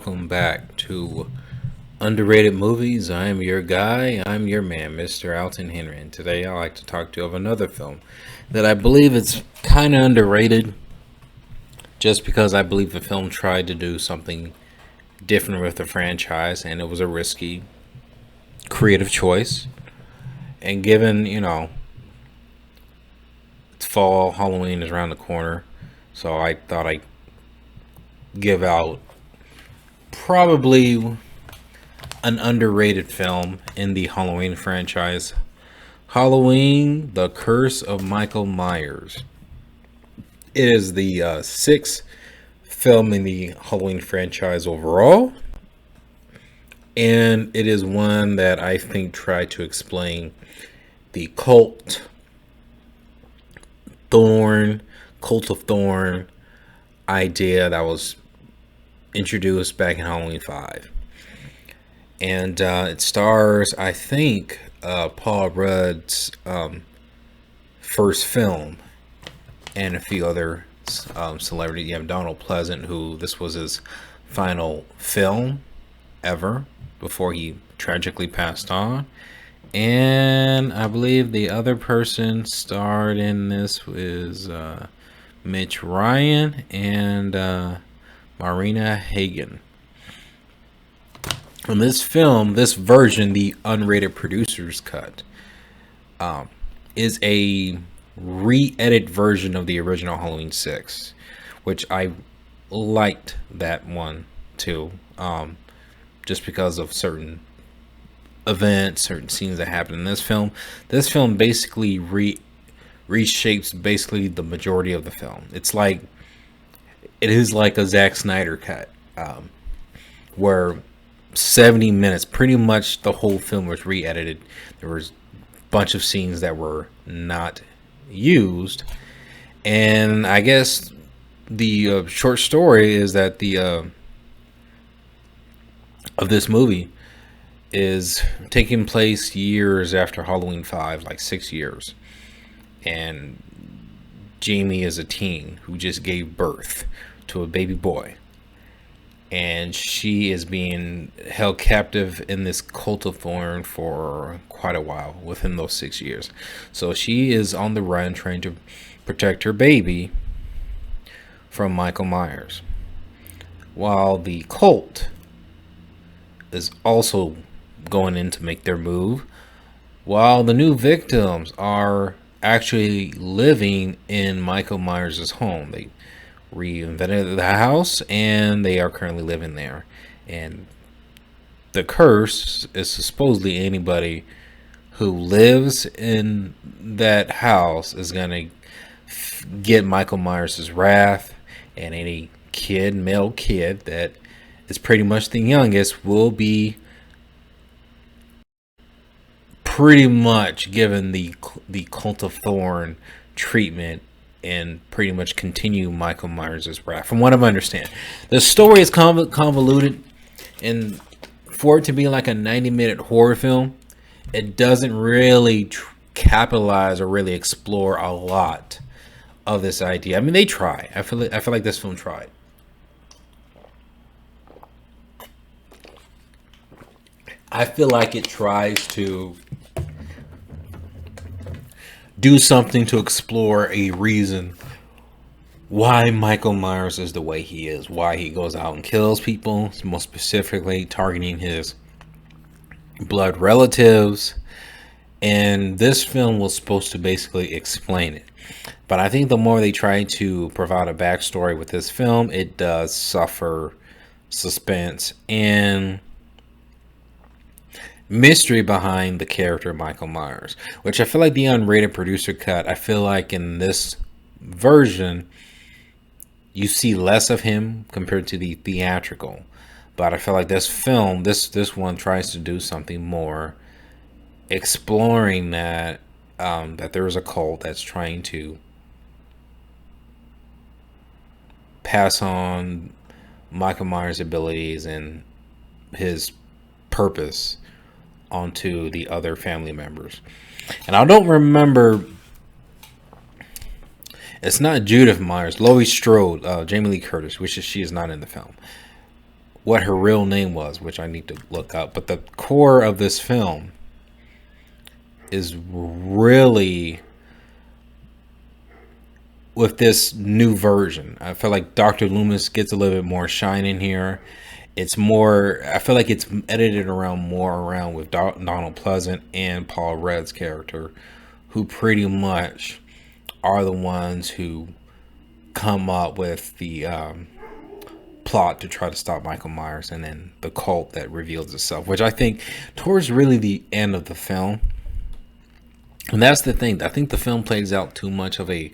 welcome back to Underrated Movies. I am your guy, I'm your man, Mr. Alton Henry, and today I'd like to talk to you of another film that I believe is kind of underrated just because I believe the film tried to do something different with the franchise and it was a risky, creative choice. And given, it's fall, Halloween is around the corner, so I thought I'd give out probably an underrated film in the Halloween franchise. Halloween, The Curse of Michael Myers. It is the sixth film in the Halloween franchise overall. And it is one that I think tried to explain the cult of Thorn idea that was introduced back in Halloween 5. And it stars, I think, Paul Rudd's first film and a few other celebrities. You have Donald Pleasant, who this was his final film ever before he tragically passed on. And I believe the other person starred in this was Mitch Ryan and Marina Hagen. In this film, this version, the unrated producer's cut, is a re-edit version of the original Halloween 6, which I liked that one too, just because of certain events, certain scenes that happen in this film. This film basically reshapes basically the majority of the film. It is like a Zack Snyder cut, where 70 minutes, pretty much the whole film was re-edited. There was a bunch of scenes that were not used, and I guess the short story is that the of this movie is taking place years after Halloween 5, like 6 years, and Jamie is a teen who just gave birth to a baby boy, and she is being held captive in this cult of Thorn for quite a while within those 6 years. So she is on the run trying to protect her baby from Michael Myers, while the cult is also going in to make their move, while the new victims are actually living in Michael Myers' home. They reinvented the house and they are currently living there, and the curse is supposedly anybody who lives in that house is gonna get Michael Myers' wrath, and any male kid that is pretty much the youngest will be pretty much given the cult of Thorn treatment and pretty much continue Michael Myers' wrath. From what I understand, the story is convoluted, and for it to be like a 90-minute horror film, it doesn't really capitalize or really explore a lot of this idea. I mean, they try. I feel like this film tried. I feel like it tries to do something to explore a reason why Michael Myers is the way he is, why he goes out and kills people, most specifically targeting his blood relatives. And this film was supposed to basically explain it. But I think the more they try to provide a backstory with this film, it does suffer suspense and mystery behind the character Michael Myers, which I feel like the unrated producer cut, I feel like in this version you see less of him compared to the theatrical. But I feel like this film, this one tries to do something more, exploring that that there is a cult that's trying to pass on Michael Myers' abilities and his purpose onto the other family members. And I don't remember, it's not Judith Myers, Laurie Strode, Jamie Lee Curtis, she is not in the film. what her real name was, which I need to look up. But the core of this film is really with this new version. I feel like Dr. Loomis gets a little bit more shine in here. It's more, I feel like it's edited around with Donald Pleasant and Paul Rudd's character, who pretty much are the ones who come up with the plot to try to stop Michael Myers, and then the cult that reveals itself, which I think towards really the end of the film. And that's the thing. I think the film plays out too much of a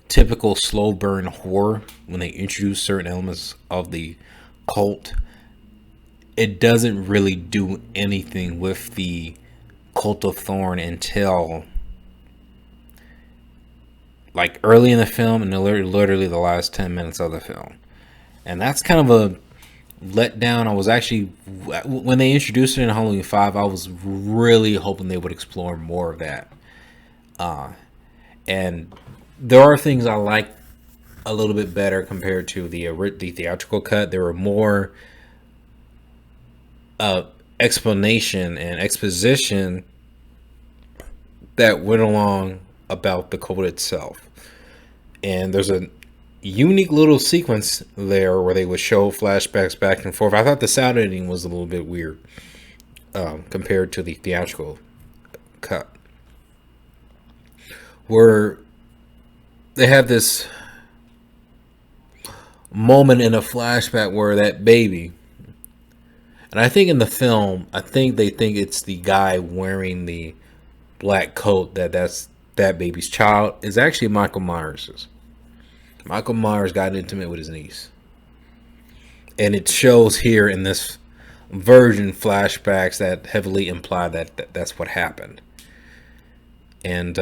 typical slow burn horror when they introduce certain elements of the cult. It doesn't really do anything with the cult of Thorn until like early in the film, and literally the last 10 minutes of the film. And that's kind of a letdown. I was actually, when they introduced it in Halloween 5, I was really hoping they would explore more of that. And there are things I like a little bit better compared to the theatrical cut. There were more explanation and exposition that went along about the cult itself. And there's a unique little sequence there where they would show flashbacks back and forth. I thought the sound editing was a little bit weird compared to the theatrical cut, where they have this moment in a flashback where that baby, and I think in the film, I think they think it's the guy wearing the black coat that's that baby's child, is actually Michael Myers's. Michael Myers got intimate with his niece. And it shows here in this version flashbacks that heavily imply that that's what happened. And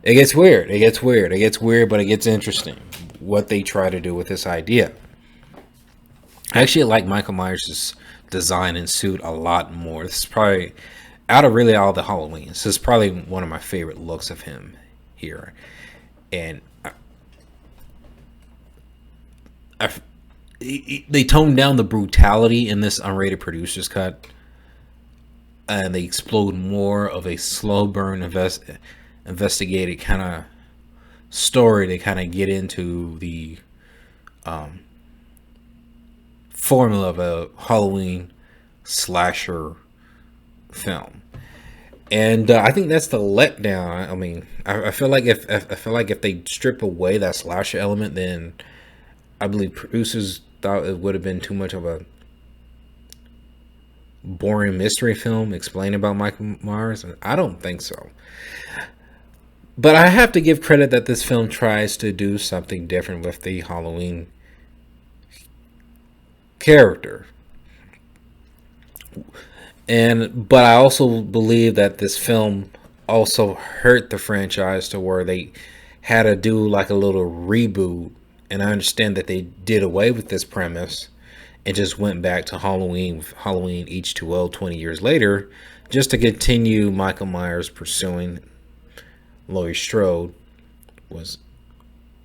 it gets weird. It gets weird, but it gets interesting what they try to do with this idea. I actually like Michael Myers' design and suit a lot more. This is probably, out of the Halloween, this is probably one of my favorite looks of him here. And they toned down the brutality in this unrated producer's cut, and they explode more of a slow burn investigated kind of story to kind of get into the formula of a Halloween slasher film. And I think that's the letdown. I mean, I feel like if they strip away that slasher element, then I believe producers thought it would have been too much of a boring mystery film explaining about Michael Myers, and I don't think so. But I have to give credit that this film tries to do something different with the Halloween character. But I also believe that this film also hurt the franchise to where they had to do like a little reboot. And I understand that they did away with this premise and just went back to Halloween with Halloween H2O 20 years later, just to continue Michael Myers pursuing Laurie Strode, was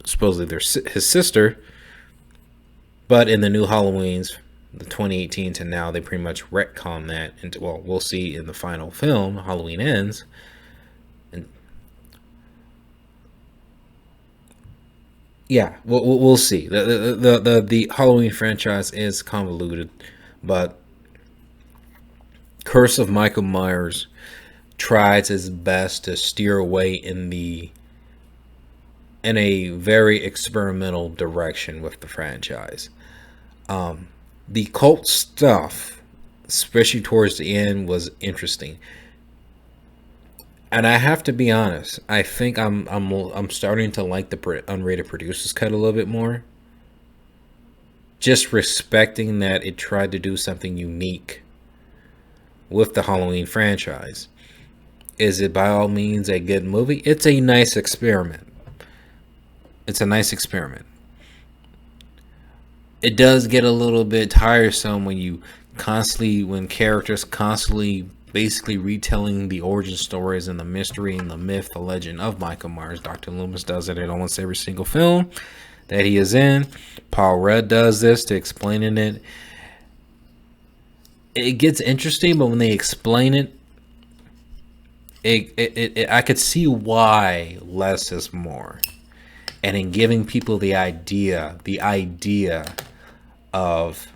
supposedly his sister. But in the new Halloweens, the 2018 to now, they pretty much retcon that into, well, we'll see in the final film, Halloween Ends. And yeah, we'll see. The Halloween franchise is convoluted, but Curse of Michael Myers tries its best to steer away in a very experimental direction with the franchise. The cult stuff, especially towards the end, was interesting. And I have to be honest, I think I'm starting to like the unrated producer's cut a little bit more. Just respecting that it tried to do something unique with the Halloween franchise. Is it by all means a good movie? It's a nice experiment. It's a nice experiment. It does get a little bit tiresome when characters constantly basically retelling the origin stories and the mystery and the myth, the legend of Michael Myers. Dr. Loomis does it in almost every single film. that he is in. Paul Rudd does this to explaining it. It gets interesting, but when they explain it, I could see why less is more, and in giving people the idea of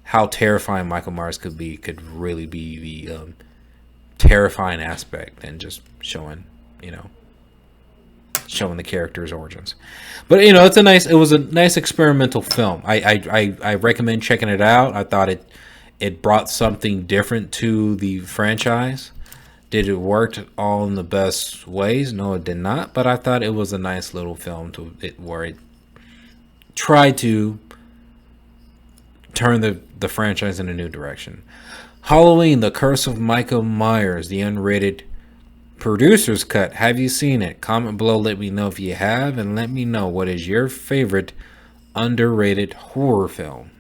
how terrifying Michael Myers could be, could really be the terrifying aspect, and just showing the character's origins. But it was a nice experimental film. I recommend checking it out. I thought it brought something different to the franchise. Did it work all in the best ways? No, it did not. But I thought it was a nice little film where it tried to turn the franchise in a new direction. Halloween: The Curse of Michael Myers, the unrated producer's cut. Have you seen it? Comment below, let me know if you have, and let me know what is your favorite underrated horror film.